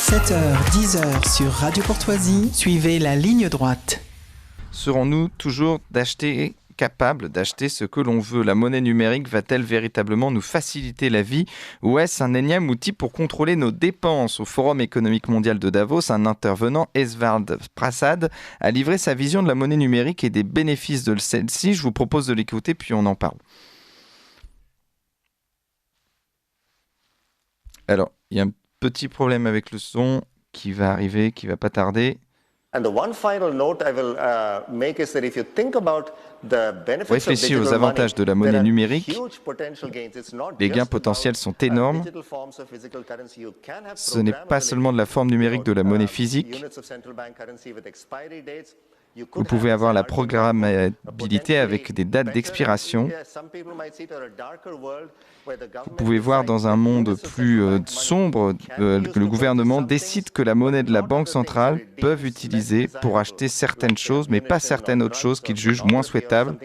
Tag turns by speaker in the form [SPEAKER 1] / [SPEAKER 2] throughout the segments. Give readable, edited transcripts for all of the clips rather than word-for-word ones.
[SPEAKER 1] 7h, 10h sur Radio Courtoisie, suivez la ligne droite.
[SPEAKER 2] Serons-nous toujours capables d'acheter ce que l'on veut? La monnaie numérique va-t-elle véritablement nous faciliter la vie ou est-ce un énième outil pour contrôler nos dépenses? Au Forum économique mondial de Davos, un intervenant, Esvard Prasad, a livré sa vision de la monnaie numérique et des bénéfices de celle-ci. Je vous propose de l'écouter puis on en parle. Alors, il y a un petit problème avec le son qui va arriver, qui va pas tarder. Réfléchis aux avantages de la monnaie numérique. Les gains potentiels sont énormes. Ce n'est pas seulement de la forme numérique de la monnaie physique. Vous pouvez avoir la programmabilité avec des dates d'expiration. Vous pouvez voir dans un monde plus sombre que le gouvernement décide que la monnaie de la banque centrale peut utiliser pour acheter certaines choses, mais pas certaines autres choses qu'il juge moins souhaitables.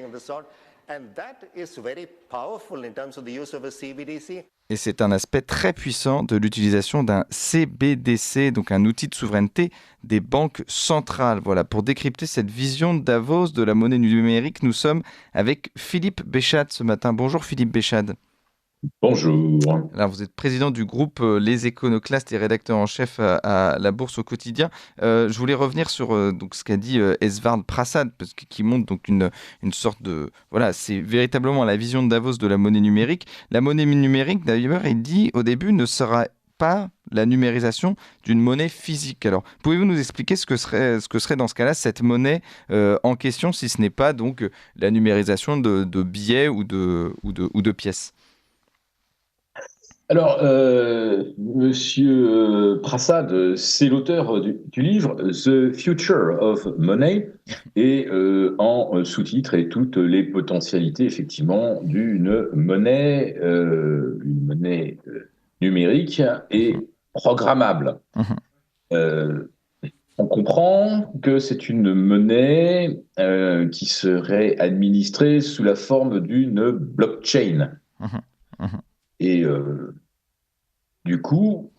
[SPEAKER 2] Et c'est un aspect très puissant de l'utilisation d'un CBDC, donc un outil de souveraineté des banques centrales. Voilà, pour décrypter cette vision de Davos de la monnaie numérique, nous sommes avec Philippe Béchade ce matin. Bonjour Philippe Béchade.
[SPEAKER 3] Bonjour.
[SPEAKER 2] Alors, vous êtes président du groupe Les Éconoclastes et rédacteur en chef à la Bourse au quotidien. Je voulais revenir sur donc, ce qu'a dit Esvard Prasad, parce qui montre donc une sorte de... Voilà, c'est véritablement la vision de Davos de la monnaie numérique. La monnaie numérique, d'ailleurs, il dit au début, ne sera pas la numérisation d'une monnaie physique. Alors, pouvez-vous nous expliquer ce que serait dans ce cas-là cette monnaie en question, si ce n'est pas donc la numérisation de billets ou de pièces?
[SPEAKER 3] Alors, Monsieur Prasad, c'est l'auteur du livre The Future of Money et en sous-titre et toutes les potentialités effectivement d'une monnaie, numérique et programmable. On comprend que c'est une monnaie qui serait administrée sous la forme d'une blockchain. Et du coup,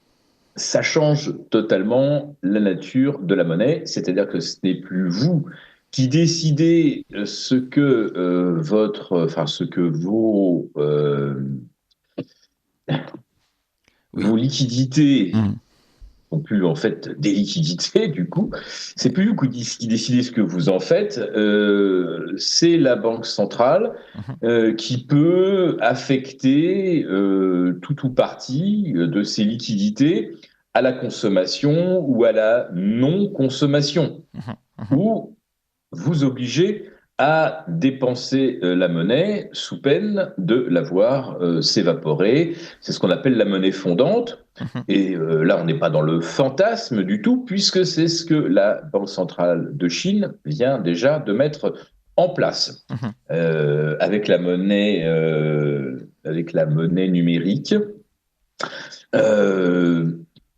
[SPEAKER 3] ça change totalement la nature de la monnaie, c'est-à-dire que ce n'est plus vous qui décidez ce que vos liquidités sont plus en fait des liquidités. Du coup, c'est plus vous qui décidez ce que vous en faites. C'est la banque centrale qui peut affecter tout ou partie de ces liquidités à la consommation ou à la non-consommation, ou vous obliger à dépenser la monnaie sous peine de la voir s'évaporer. C'est ce qu'on appelle la monnaie fondante. Et là, on n'est pas dans le fantasme du tout, puisque c'est ce que la Banque centrale de Chine vient déjà de mettre en place avec la monnaie numérique.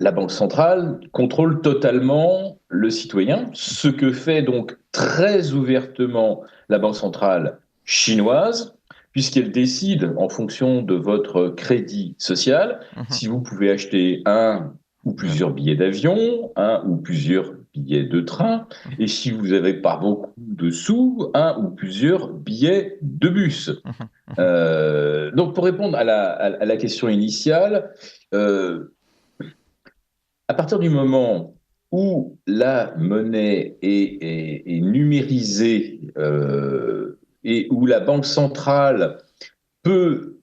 [SPEAKER 3] La Banque centrale contrôle totalement le citoyen, ce que fait donc très ouvertement la Banque centrale chinoise, puisqu'elle décide en fonction de votre crédit social si vous pouvez acheter un ou plusieurs billets d'avion, un ou plusieurs billets de train, et si vous n'avez pas beaucoup de sous, un ou plusieurs billets de bus. Donc pour répondre à la question initiale, à partir du moment où la monnaie est numérisée et où la Banque centrale peut,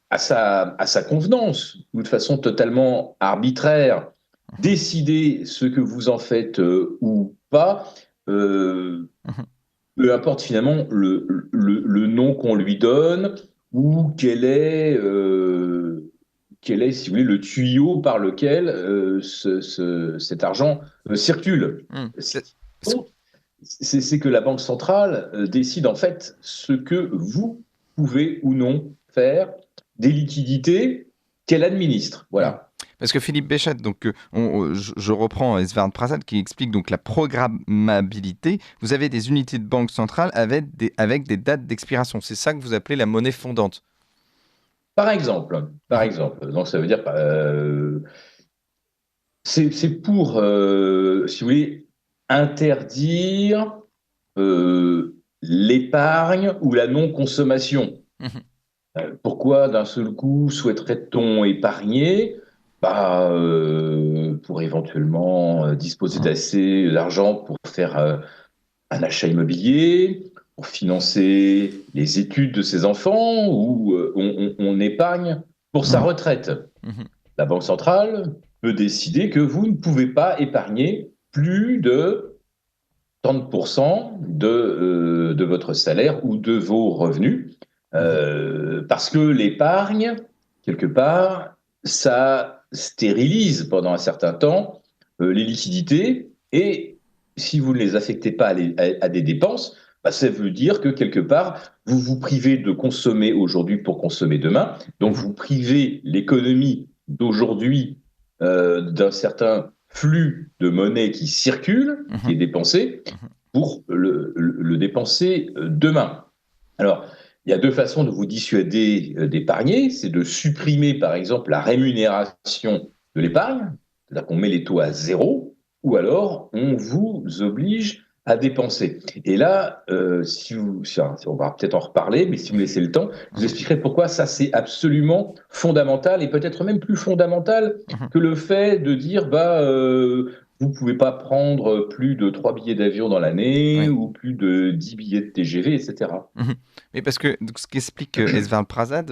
[SPEAKER 3] à sa convenance, ou de façon totalement arbitraire, décider ce que vous en faites ou pas, peu importe finalement le nom qu'on lui donne ou quel est, si vous voulez, le tuyau par lequel cet argent circule. C'est que la Banque centrale décide en fait ce que vous pouvez ou non faire des liquidités qu'elle administre. Voilà.
[SPEAKER 2] Parce que Philippe Béchade, donc, je reprends Esvard Prasad qui explique donc la programmabilité. Vous avez des unités de banque centrale avec des dates d'expiration. C'est ça que vous appelez la monnaie fondante.
[SPEAKER 3] Par exemple. Donc ça veut dire C'est pour, si vous voulez, interdire l'épargne ou la non-consommation.
[SPEAKER 2] Mhm.
[SPEAKER 3] Pourquoi d'un seul coup souhaiterait-on épargner? Pour éventuellement disposer
[SPEAKER 2] Mhm.
[SPEAKER 3] d'assez d'argent pour faire un achat immobilier, pour financer les études de ses enfants, ou on épargne pour sa retraite.
[SPEAKER 2] Mhm.
[SPEAKER 3] La Banque centrale peut décider que vous ne pouvez pas épargner plus de 30% de votre salaire ou de vos revenus,
[SPEAKER 2] Mhm.
[SPEAKER 3] parce que l'épargne, quelque part, ça stérilise pendant un certain temps les liquidités, et si vous ne les affectez pas à des dépenses, ça veut dire que quelque part, vous vous privez de consommer aujourd'hui pour consommer demain, donc
[SPEAKER 2] Mhm.
[SPEAKER 3] vous privez l'économie d'aujourd'hui d'un certain flux de monnaie qui circule, qui est
[SPEAKER 2] Mhm.
[SPEAKER 3] dépensé,
[SPEAKER 2] Mhm.
[SPEAKER 3] pour le dépenser demain. Alors, il y a deux façons de vous dissuader d'épargner. C'est de supprimer, par exemple, la rémunération de l'épargne, c'est-à-dire qu'on met les taux à zéro, ou alors on vous oblige à dépenser. Et là, on va peut-être en reparler, mais si vous me laissez le temps, je vous
[SPEAKER 2] Mhm.
[SPEAKER 3] expliquerai pourquoi ça c'est absolument fondamental, et peut-être même plus fondamental
[SPEAKER 2] Mhm.
[SPEAKER 3] que le fait de dire vous ne pouvez pas prendre plus de 3 billets d'avion dans l'année,
[SPEAKER 2] Oui.
[SPEAKER 3] ou plus de 10 billets de TGV, etc.
[SPEAKER 2] Mhm. Mais parce que donc, ce qu'explique Esvard Prasad,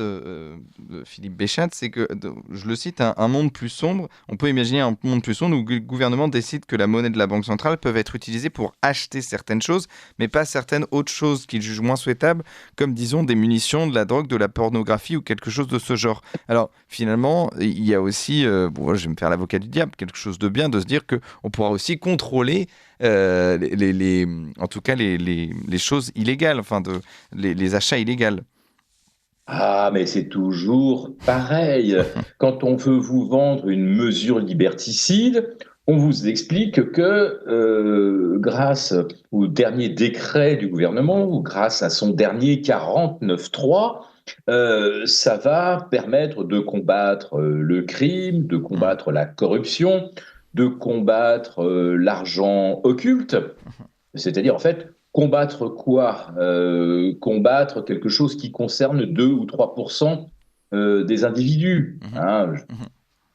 [SPEAKER 2] Philippe Béchat, c'est que, je le cite, un monde plus sombre, on peut imaginer un monde plus sombre où le gouvernement décide que la monnaie de la Banque centrale peut être utilisée pour acheter certaines choses, mais pas certaines autres choses qu'il juge moins souhaitables, comme disons des munitions, de la drogue, de la pornographie ou quelque chose de ce genre. Alors finalement, il y a aussi, bon, je vais me faire l'avocat du diable, quelque chose de bien de se dire qu'on pourra aussi contrôler en tout cas les choses illégales, enfin les achats illégaux.
[SPEAKER 3] Ah, mais c'est toujours pareil. Quand on veut vous vendre une mesure liberticide, on vous explique que grâce au dernier décret du gouvernement, ou grâce à son dernier 49.3, ça va permettre de combattre le crime, de
[SPEAKER 2] Mhm.
[SPEAKER 3] combattre la corruption, de combattre l'argent occulte. C'est-à-dire, en fait, combattre quoi? Combattre quelque chose qui concerne 2 ou 3% des individus.
[SPEAKER 2] Mhm.
[SPEAKER 3] Hein. Je ne
[SPEAKER 2] Mhm.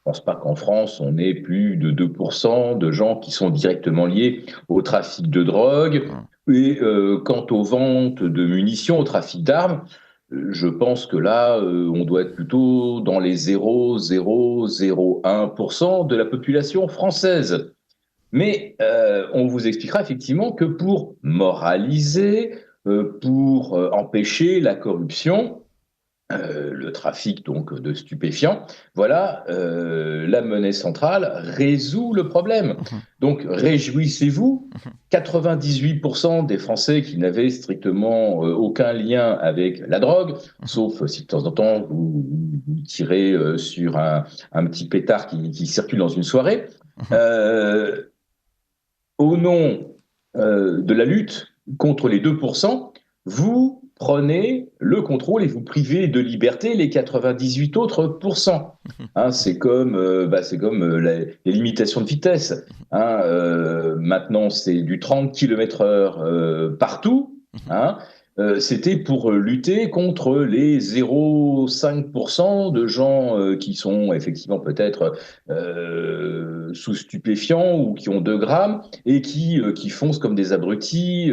[SPEAKER 3] pense pas qu'en France, on ait plus de 2% de gens qui sont directement liés au trafic de drogue.
[SPEAKER 2] Mhm.
[SPEAKER 3] Et quant aux ventes de munitions, au trafic d'armes, je pense que là, on doit être plutôt dans les 0,001% de la population française. Mais on vous expliquera effectivement que pour moraliser, pour empêcher la corruption, le trafic donc de stupéfiants, voilà, la monnaie centrale résout le problème.
[SPEAKER 2] Mhm.
[SPEAKER 3] Donc réjouissez-vous,
[SPEAKER 2] Mhm.
[SPEAKER 3] 98% des Français qui n'avaient strictement aucun lien avec la drogue,
[SPEAKER 2] Mhm.
[SPEAKER 3] sauf si de temps en temps vous tirez sur un petit pétard qui circule dans une soirée,
[SPEAKER 2] Mhm.
[SPEAKER 3] euh, au nom de la lutte contre les 2%, vous prenez le contrôle et vous privez de liberté les 98 autres pourcents. Hein, c'est comme les limitations de vitesse. Hein, maintenant, c'est du 30 km/h partout.
[SPEAKER 2] Mhm.
[SPEAKER 3] Hein. C'était pour lutter contre les 0,5% de gens qui sont effectivement peut-être sous stupéfiants ou qui ont 2 grammes et qui foncent comme des abrutis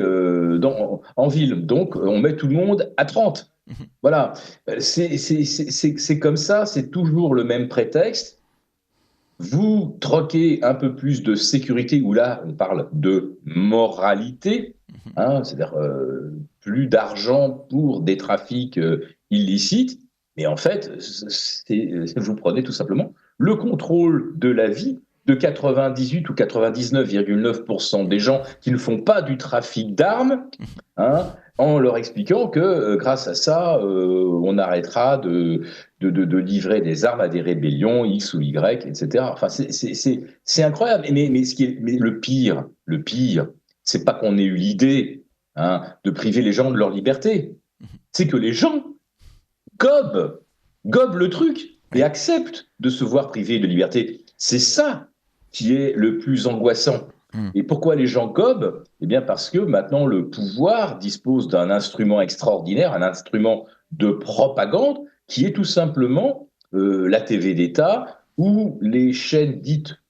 [SPEAKER 3] en ville. Donc, on met tout le monde à 30.
[SPEAKER 2] Mhm.
[SPEAKER 3] Voilà. C'est comme ça, c'est toujours le même prétexte. Vous troquez un peu plus de sécurité, où là, on parle de moralité,
[SPEAKER 2] Mhm.
[SPEAKER 3] hein, c'est-à-dire plus d'argent pour des trafics illicites, mais en fait, vous prenez tout simplement le contrôle de la vie de 98 ou 99,9% des gens qui ne font pas du trafic d'armes, hein, en leur expliquant que grâce à ça, on arrêtera de livrer des armes à des rébellions X ou Y, etc. Enfin, c'est incroyable. Mais le pire, c'est pas qu'on ait eu l'idée de priver les gens de leur liberté. C'est que les gens gobent le truc et
[SPEAKER 2] Oui.
[SPEAKER 3] acceptent de se voir privés de liberté. C'est ça qui est le plus angoissant. Et pourquoi les gens gobent? Eh bien, parce que maintenant, le pouvoir dispose d'un instrument extraordinaire, un instrument de propagande, qui est tout simplement la TV d'État ou les chaînes dites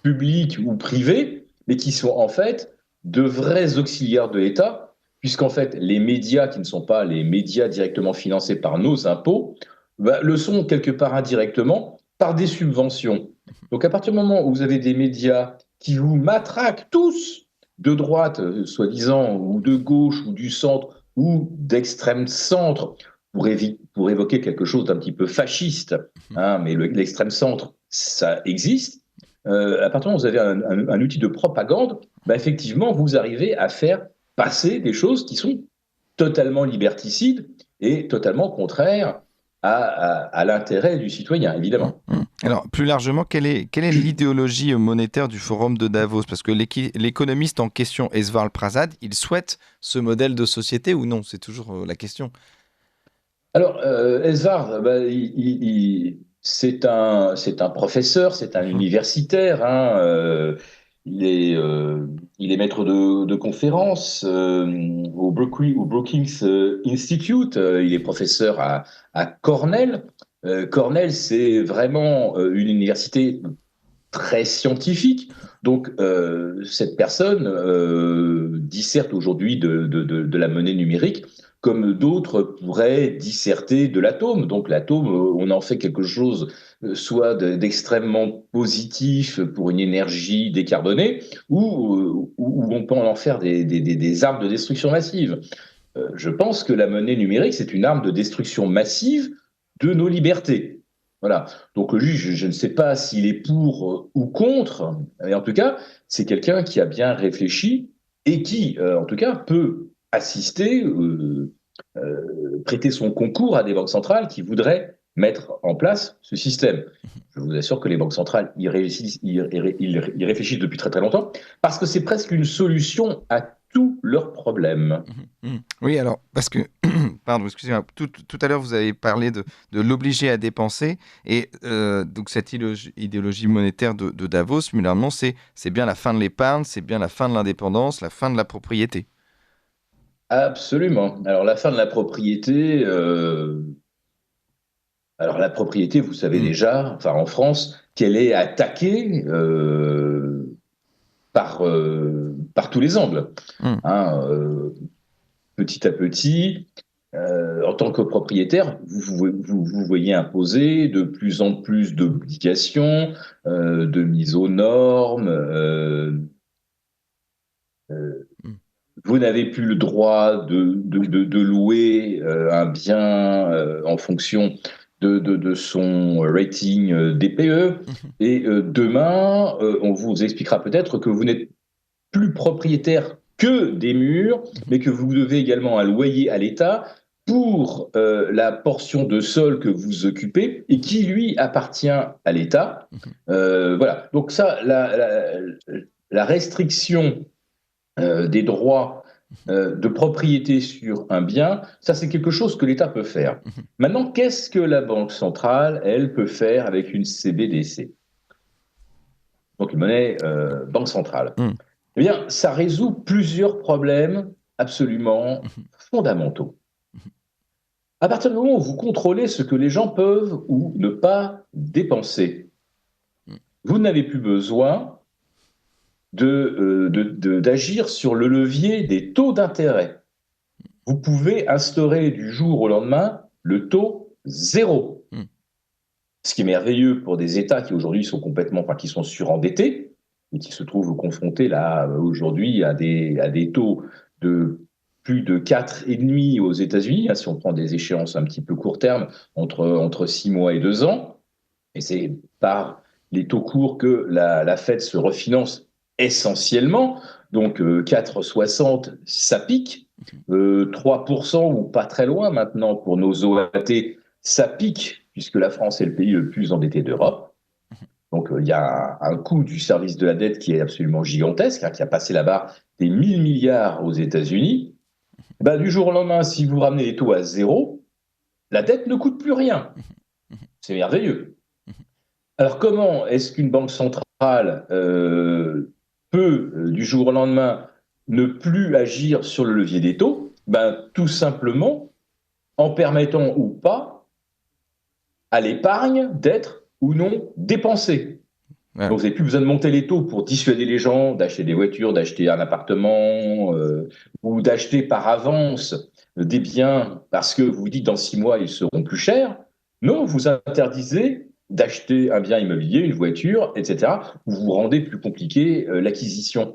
[SPEAKER 3] publiques ou privées, mais qui sont en fait de vrais auxiliaires de l'État, puisqu'en fait, les médias qui ne sont pas les médias directement financés par nos impôts, le sont quelque part indirectement par des subventions. Donc à partir du moment où vous avez des médias qui vous matraquent tous de droite, soi-disant, ou de gauche, ou du centre, ou d'extrême centre, pour évoquer quelque chose d'un petit peu fasciste, hein, mais l'extrême centre, ça existe. À partir du moment où vous avez un outil de propagande, effectivement, vous arrivez à faire passer des choses qui sont totalement liberticides et totalement contraires à l'intérêt du citoyen, évidemment.
[SPEAKER 2] Alors, plus largement, quelle est l'idéologie monétaire du Forum de Davos? Parce que l'économiste en question, Esvard Prasad, il souhaite ce modèle de société ou non? C'est toujours la question.
[SPEAKER 3] Alors, Esvard, c'est un professeur, c'est un universitaire. Hein, il est maître de conférences au Brookings Institute. Il est professeur à Cornell. Cornell, c'est vraiment une université très scientifique. Donc, cette personne disserte aujourd'hui de la monnaie numérique comme d'autres pourraient disserter de l'atome. Donc l'atome, on en fait quelque chose soit d'extrêmement positif pour une énergie décarbonée, ou on peut en faire des armes de destruction massive. Je pense que la monnaie numérique, c'est une arme de destruction massive de nos libertés. Voilà. Donc lui, je ne sais pas s'il est pour ou contre, mais en tout cas, c'est quelqu'un qui a bien réfléchi et qui, en tout cas, peut assister, prêter son concours à des banques centrales qui voudraient mettre en place ce système. Je vous assure que les banques centrales y réfléchissent depuis très très longtemps, parce que c'est presque une solution à tous leurs problèmes.
[SPEAKER 2] Oui, alors, parce que, pardon, excusez-moi, tout à l'heure, vous avez parlé de l'obliger à dépenser, et donc cette idéologie monétaire de Davos, finalement, c'est bien la fin de l'épargne, c'est bien la fin de l'indépendance, la fin de la propriété.
[SPEAKER 3] Absolument. Alors la fin de la propriété, vous savez déjà, enfin en France, qu'elle est attaquée par tous les angles. Hein, petit à petit, en tant que propriétaire, vous voyez imposer de plus en plus d'obligations, de mise aux normes. Vous n'avez plus le droit de louer un bien en fonction de son rating DPE. Et demain, on vous expliquera peut-être que vous n'êtes plus propriétaire que des murs, mais que vous devez également un loyer à l'État pour la portion de sol que vous occupez et qui, lui, appartient à l'État. Voilà. Donc ça, la restriction des droits de propriété sur un bien, ça c'est quelque chose que l'État peut faire. Maintenant, qu'est-ce que la Banque centrale, elle, peut faire avec une CBDC? Donc une monnaie banque centrale. Eh bien, ça résout plusieurs problèmes absolument fondamentaux. À partir du moment où vous contrôlez ce que les gens peuvent ou ne pas dépenser, vous n'avez plus besoin d'agir sur le levier des taux d'intérêt. Vous pouvez instaurer du jour au lendemain le taux zéro. Ce qui est merveilleux pour des États qui aujourd'hui sont qui sont surendettés et qui se trouvent confrontés là aujourd'hui à des taux de plus de 4,5 aux États-Unis, hein, si on prend des échéances un petit peu court terme, entre 6 mois et 2 ans. Et c'est par les taux courts que la Fed se refinance essentiellement. Donc 4,60, ça pique. 3% ou pas très loin maintenant pour nos OAT, ça pique, puisque la France est le pays le plus endetté d'Europe. Donc il y a un coût du service de la dette qui est absolument gigantesque, hein, qui a passé la barre des 1000 milliards aux États-Unis. Du jour au lendemain, si vous ramenez les taux à zéro, la dette ne coûte plus rien. C'est merveilleux. Alors comment est-ce qu'une banque centrale peut, du jour au lendemain, ne plus agir sur le levier des taux, tout simplement en permettant ou pas à l'épargne d'être ou non dépensée.
[SPEAKER 2] Ouais.
[SPEAKER 3] Donc, vous n'avez plus besoin de monter les taux pour dissuader les gens d'acheter des voitures, d'acheter un appartement ou d'acheter par avance des biens parce que vous vous dites dans 6 mois, ils seront plus chers. Non, vous interdisez d'acheter un bien immobilier, une voiture, etc. Vous rendez plus compliqué l'acquisition.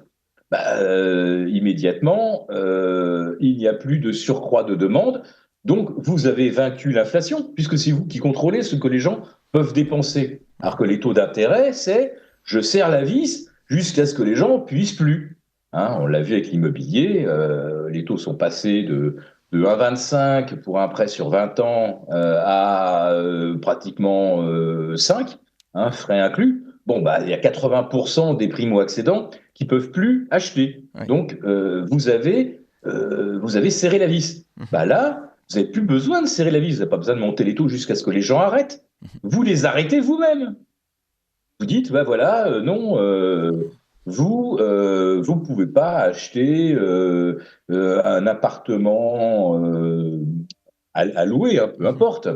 [SPEAKER 3] Immédiatement, il n'y a plus de surcroît de demande. Donc, vous avez vaincu l'inflation puisque c'est vous qui contrôlez ce que les gens peuvent dépenser. Alors que les taux d'intérêt, c'est je serre la vis jusqu'à ce que les gens puissent plus. Hein, on l'a vu avec l'immobilier, les taux sont passés de 1,25 pour un prêt sur 20 ans à pratiquement 5, hein, frais inclus. Bon, il y a 80% des primo-accédants qui peuvent plus acheter.
[SPEAKER 2] Ouais.
[SPEAKER 3] Donc, vous avez serré la vis. Là, vous n'avez plus besoin de serrer la vis. Vous n'avez pas besoin de monter les taux jusqu'à ce que les gens arrêtent. Vous les arrêtez vous-même. Vous dites, non, vous pouvez pas acheter un appartement à louer, hein, peu importe,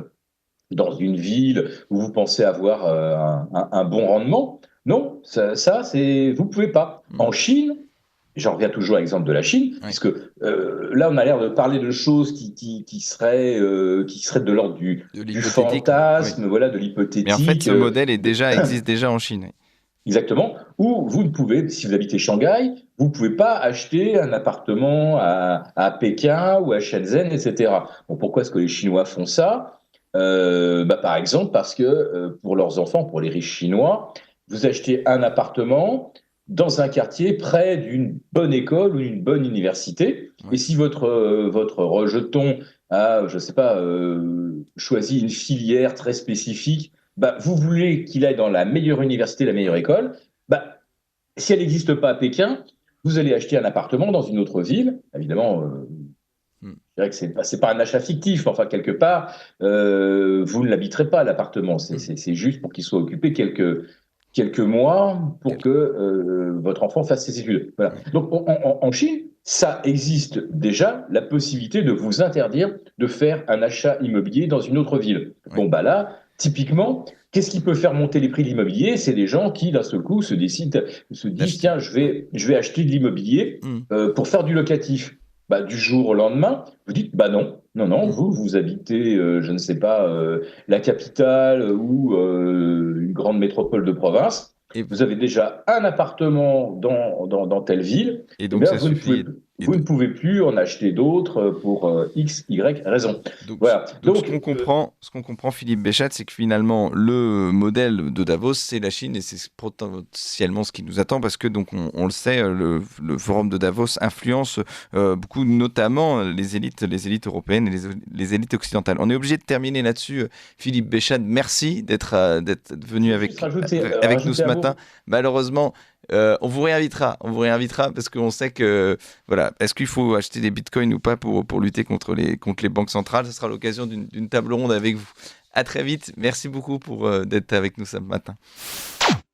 [SPEAKER 3] dans une ville où vous pensez avoir un bon rendement. Non, ça c'est, vous pouvez pas. En Chine, j'en reviens toujours à l'exemple de la Chine, puisque là on a l'air de parler de choses qui seraient de l'ordre du fantasme, voilà, de l'hypothétique.
[SPEAKER 2] Mais en fait, ce modèle existe déjà en Chine.
[SPEAKER 3] Exactement. Ou vous ne pouvez, si vous habitez Shanghai, vous ne pouvez pas acheter un appartement à Pékin ou à Shenzhen, etc. Bon, pourquoi est-ce que les Chinois font ça? Par exemple, parce que pour leurs enfants, pour les riches Chinois, vous achetez un appartement dans un quartier près d'une bonne école ou d'une bonne université. Et si votre rejeton a, je sais pas, choisi une filière très spécifique, vous voulez qu'il aille dans la meilleure université, la meilleure école, si elle n'existe pas à Pékin, vous allez acheter un appartement dans une autre ville. Évidemment, je dirais que c'est pas un achat fictif, enfin, quelque part, vous ne l'habiterez pas, l'appartement. C'est juste pour qu'il soit occupé quelques mois pour que votre enfant fasse ses études. Voilà. Donc, en Chine, ça existe déjà, la possibilité de vous interdire de faire un achat immobilier dans une autre ville. Bon, là, typiquement, qu'est-ce qui peut faire monter les prix de l'immobilier? C'est des gens qui, d'un seul coup, se disent, tiens, je vais acheter de l'immobilier pour faire du locatif. Du jour au lendemain, vous dites, non, vous habitez, je ne sais pas, la capitale ou une grande métropole de province. Et vous avez déjà un appartement dans telle ville.
[SPEAKER 2] Et donc,
[SPEAKER 3] vous ne pouvez plus en acheter d'autres pour X, Y raison.
[SPEAKER 2] Donc,
[SPEAKER 3] voilà.
[SPEAKER 2] Donc ce qu'on comprend, Philippe Béchat, c'est que finalement, le modèle de Davos, c'est la Chine et c'est potentiellement ce qui nous attend parce que, donc, on le sait, le forum de Davos influence beaucoup, notamment les élites européennes et les élites occidentales. On est obligé de terminer là-dessus. Philippe Béchat, merci d'être venu avec nous ce matin. Malheureusement, on vous réinvitera parce qu'on sait que voilà, est-ce qu'il faut acheter des bitcoins ou pas pour lutter contre les banques centrales? Ce sera l'occasion d'une table ronde avec vous. À très vite. Merci beaucoup d'être avec nous ce matin.